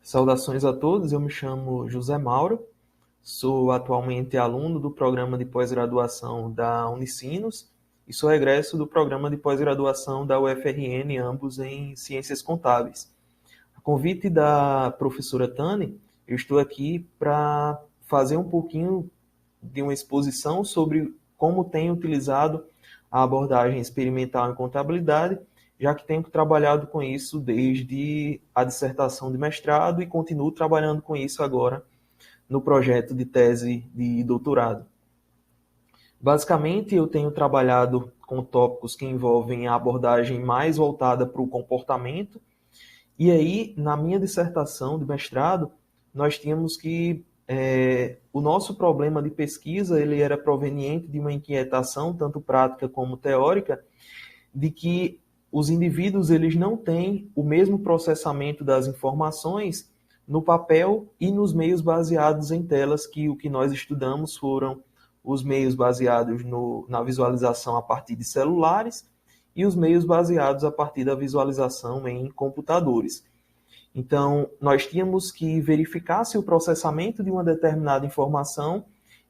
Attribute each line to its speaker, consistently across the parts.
Speaker 1: Saudações a todos, eu me chamo José Mauro, sou atualmente aluno do programa de pós-graduação da Unicinos e sou egresso do programa de pós-graduação da UFRN, ambos em Ciências Contábeis. A convite da professora Tani, eu estou aqui para fazer um pouquinho de uma exposição sobre como tenho utilizado a abordagem experimental em contabilidade, já que tenho trabalhado com isso desde a dissertação de mestrado e continuo trabalhando com isso agora no projeto de tese de doutorado. Basicamente, eu tenho trabalhado com tópicos que envolvem a abordagem mais voltada para o comportamento, e aí, na minha dissertação de mestrado, nós tínhamos que o nosso problema de pesquisa ele era proveniente de uma inquietação, tanto prática como teórica, de que os indivíduos eles não têm o mesmo processamento das informações no papel e nos meios baseados em telas, que o que nós estudamos foram os meios baseados na visualização a partir de celulares e os meios baseados a partir da visualização em computadores. Então, nós tínhamos que verificar se o processamento de uma determinada informação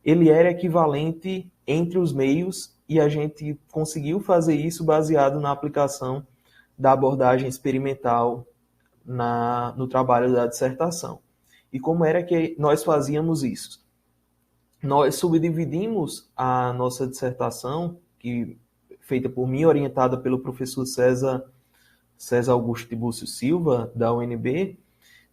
Speaker 1: ele era equivalente entre os meios, e a gente conseguiu fazer isso baseado na aplicação da abordagem experimental no trabalho da dissertação. E como era que nós fazíamos isso? Nós subdividimos a nossa dissertação, feita por mim, orientada pelo professor César Augusto Tibúrcio Silva, da UNB,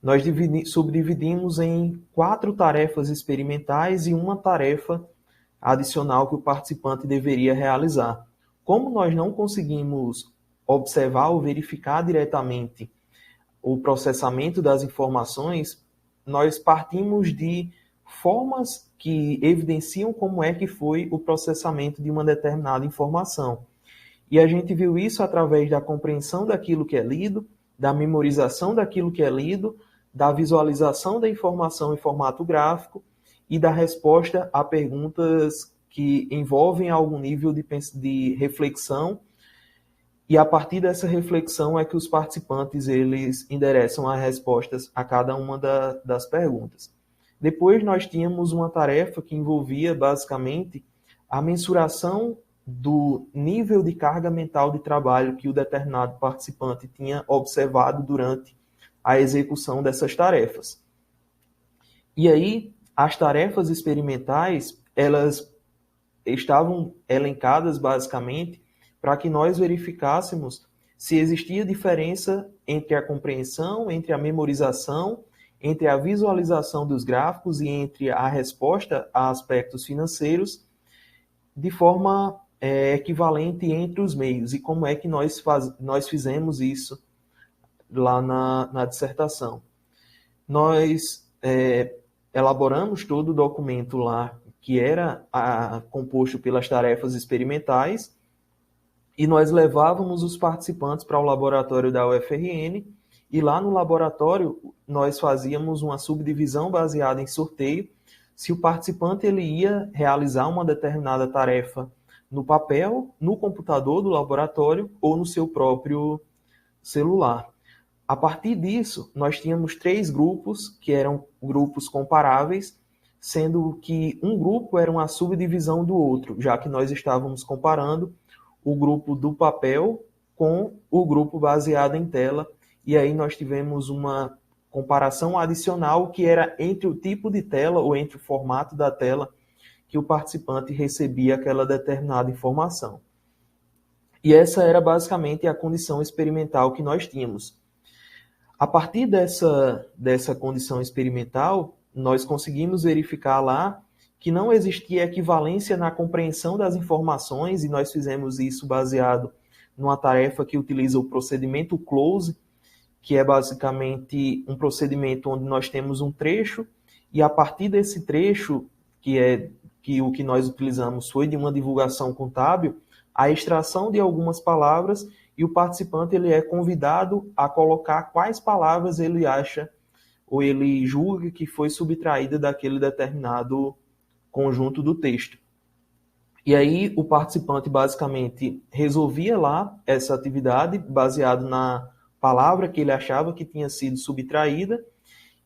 Speaker 1: nós subdividimos em 4 tarefas experimentais e uma tarefa adicional que o participante deveria realizar. Como nós não conseguimos observar ou verificar diretamente o processamento das informações, nós partimos de formas que evidenciam como é que foi o processamento de uma determinada informação. E a gente viu isso através da compreensão daquilo que é lido, da memorização daquilo que é lido, da visualização da informação em formato gráfico e da resposta a perguntas que envolvem algum nível de reflexão. E a partir dessa reflexão é que os participantes eles endereçam as respostas a cada uma das perguntas. Depois nós tínhamos uma tarefa que envolvia basicamente a mensuração do nível de carga mental de trabalho que o determinado participante tinha observado durante a execução dessas tarefas. E aí, as tarefas experimentais, elas estavam elencadas basicamente para que nós verificássemos se existia diferença entre a compreensão, entre a memorização, entre a visualização dos gráficos e entre a resposta a aspectos financeiros de forma equivalente entre os meios. E como é que nós fizemos isso lá na dissertação? Nós elaboramos todo o documento lá que era composto pelas tarefas experimentais e nós levávamos os participantes para o laboratório da UFRN e lá no laboratório nós fazíamos uma subdivisão baseada em sorteio se o participante ele ia realizar uma determinada tarefa no papel, no computador do laboratório ou no seu próprio celular. A partir disso, nós tínhamos 3 grupos, que eram grupos comparáveis, sendo que um grupo era uma subdivisão do outro, já que nós estávamos comparando o grupo do papel com o grupo baseado em tela, e aí nós tivemos uma comparação adicional que era entre o tipo de tela ou entre o formato da tela que o participante recebia aquela determinada informação. E essa era basicamente a condição experimental que nós tínhamos. A partir dessa condição experimental, nós conseguimos verificar lá que não existia equivalência na compreensão das informações, e nós fizemos isso baseado numa tarefa que utiliza o procedimento close, que é basicamente um procedimento onde nós temos um trecho, e a partir desse trecho, que o que nós utilizamos foi de uma divulgação contábil, a extração de algumas palavras, e o participante ele é convidado a colocar quais palavras ele acha ou ele julga que foi subtraída daquele determinado conjunto do texto. E aí o participante basicamente resolvia lá essa atividade baseado na palavra que ele achava que tinha sido subtraída,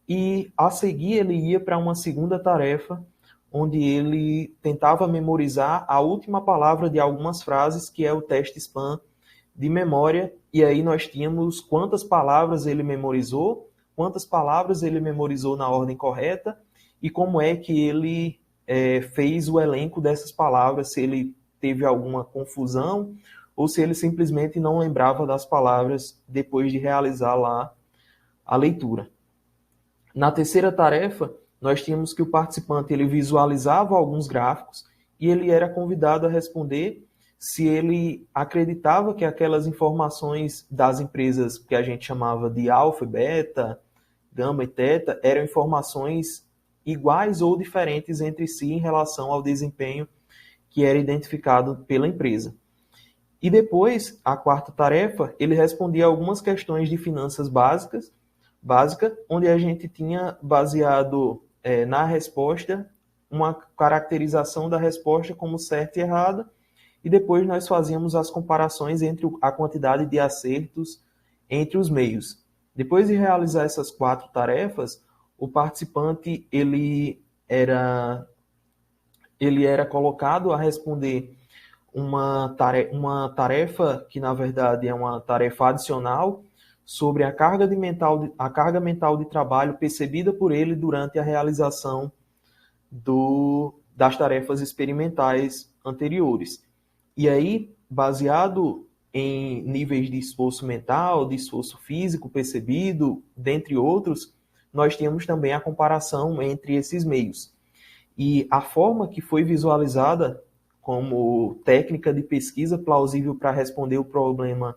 Speaker 1: e a seguir ele ia para uma segunda tarefa, onde ele tentava memorizar a última palavra de algumas frases, que é o teste SPAN de memória, e aí nós tínhamos quantas palavras ele memorizou na ordem correta, e como é que ele fez o elenco dessas palavras, se ele teve alguma confusão, ou se ele simplesmente não lembrava das palavras depois de realizar lá a leitura. Na terceira tarefa, nós tínhamos que o participante ele visualizava alguns gráficos e ele era convidado a responder se ele acreditava que aquelas informações das empresas que a gente chamava de alfa, beta, gama e teta eram informações iguais ou diferentes entre si em relação ao desempenho que era identificado pela empresa. E depois, a quarta tarefa, ele respondia algumas questões de finanças básica, onde a gente tinha baseado na resposta uma caracterização da resposta como certa e errada, e depois nós fazíamos as comparações entre a quantidade de acertos entre os meios. Depois de realizar essas 4 tarefas, o participante ele era colocado a responder uma tarefa que, na verdade, é uma tarefa adicional sobre a carga mental de trabalho percebida por ele durante a realização das tarefas experimentais anteriores. E aí, baseado em níveis de esforço mental, de esforço físico percebido, dentre outros, nós temos também a comparação entre esses meios. E a forma que foi visualizada como técnica de pesquisa plausível para responder o problema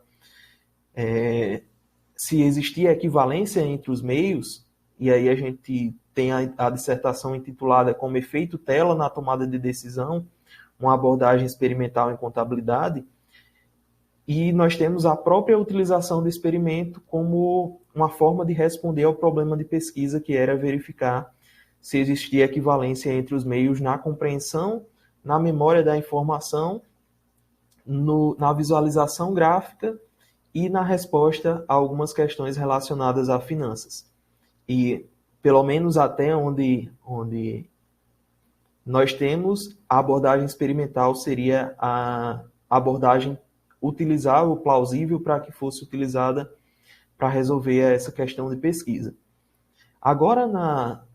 Speaker 1: se existia equivalência entre os meios, e aí a gente tem a dissertação intitulada como efeito tela na tomada de decisão, uma abordagem experimental em contabilidade, e nós temos a própria utilização do experimento como uma forma de responder ao problema de pesquisa, que era verificar se existia equivalência entre os meios na compreensão, na memória da informação, na visualização gráfica e na resposta a algumas questões relacionadas a finanças. E, pelo menos até onde nós temos, a abordagem experimental seria a abordagem utilizável, plausível, para que fosse utilizada para resolver essa questão de pesquisa. Agora,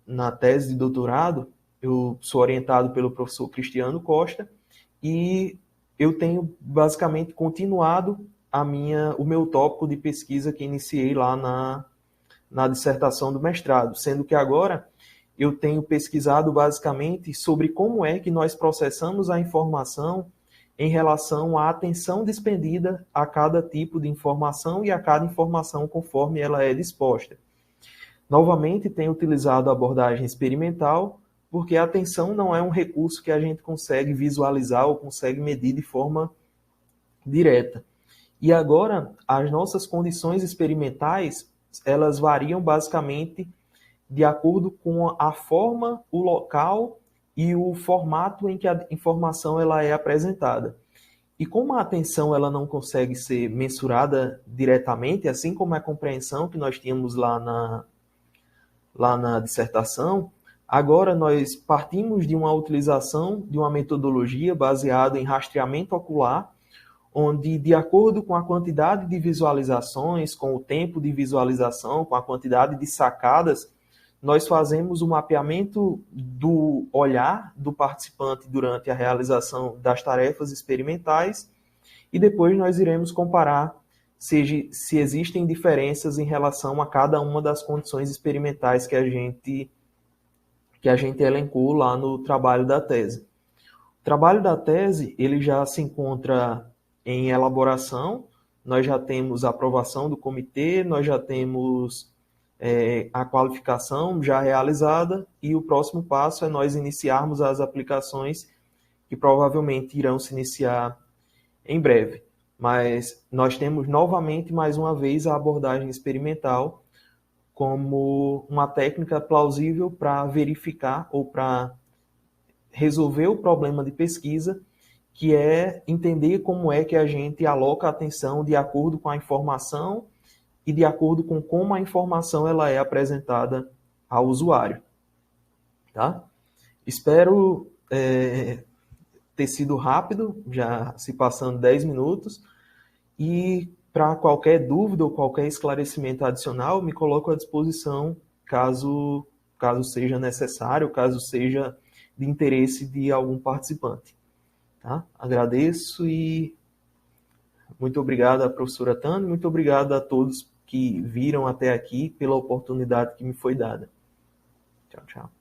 Speaker 1: na tese de doutorado, eu sou orientado pelo professor Cristiano Costa e eu tenho basicamente continuado o meu tópico de pesquisa que iniciei lá na dissertação do mestrado, sendo que agora eu tenho pesquisado basicamente sobre como é que nós processamos a informação em relação à atenção despendida a cada tipo de informação e a cada informação conforme ela é disposta. Novamente, tenho utilizado a abordagem experimental, porque a atenção não é um recurso que a gente consegue visualizar ou consegue medir de forma direta. E agora, as nossas condições experimentais, elas variam basicamente de acordo com a forma, o local e o formato em que a informação ela é apresentada. E como a atenção ela não consegue ser mensurada diretamente, assim como a compreensão que nós tínhamos lá na dissertação, agora nós partimos de uma utilização de uma metodologia baseada em rastreamento ocular, onde, de acordo com a quantidade de visualizações, com o tempo de visualização, com a quantidade de sacadas, nós fazemos o mapeamento do olhar do participante durante a realização das tarefas experimentais e depois nós iremos comparar se existem diferenças em relação a cada uma das condições experimentais que a gente elencou lá no trabalho da tese. O trabalho da tese ele já se encontra em elaboração, nós já temos a aprovação do comitê, nós já temos a qualificação já realizada e o próximo passo é nós iniciarmos as aplicações que provavelmente irão se iniciar em breve. Mas nós temos novamente, mais uma vez, a abordagem experimental como uma técnica plausível para verificar ou para resolver o problema de pesquisa, que é entender como é que a gente aloca a atenção de acordo com a informação e de acordo com como a informação ela é apresentada ao usuário. Tá? Espero ter sido rápido, já se passando 10 minutos, e para qualquer dúvida ou qualquer esclarecimento adicional, me coloco à disposição caso seja necessário, caso seja de interesse de algum participante. Tá? Agradeço e muito obrigado à professora Tânia, muito obrigado a todos que viram até aqui pela oportunidade que me foi dada. Tchau, tchau.